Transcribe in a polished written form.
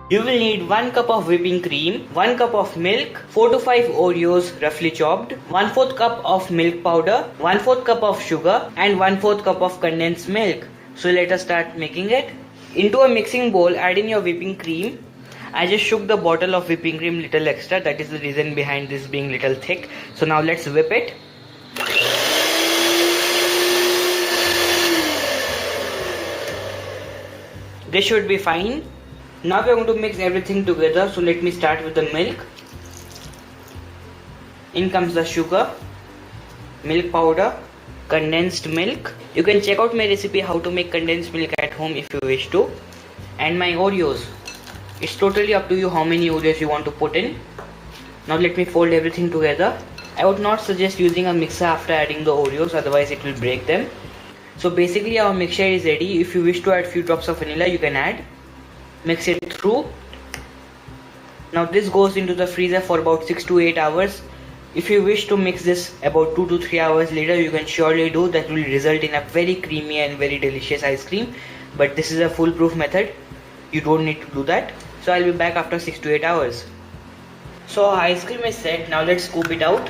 You will need 1 cup of whipping cream, 1 cup of milk, 4 to 5 Oreos roughly chopped, 1/4 cup of milk powder, 1/4 cup of sugar and 1/4 cup of condensed milk. So let us start making it. Into a mixing bowl, add in your whipping cream. I just shook the bottle of whipping cream little extra, that is the reason behind this being little thick. So now let's whip it. This should be fine. Now we are going to mix everything together, so let me start with the milk. In comes the sugar, milk powder, condensed milk. You can check out my recipe how to make condensed milk at home if you wish to. And my Oreos. It's totally up to you how many Oreos you want to put in. Now let me fold everything together. I would not suggest using a mixer after adding the Oreos, otherwise it will break them. So basically our mixture is ready. If you wish to add few drops of vanilla, you can add. Mix it through. Now this goes into the freezer for about 6 to 8 hours. If you wish to mix this about 2 to 3 hours later, you can surely do. That will result in a very creamy and very delicious ice cream. But this is a foolproof method. You don't need to do that. So I'll be back after 6 to 8 hours. So our ice cream is set. Now let's scoop it out.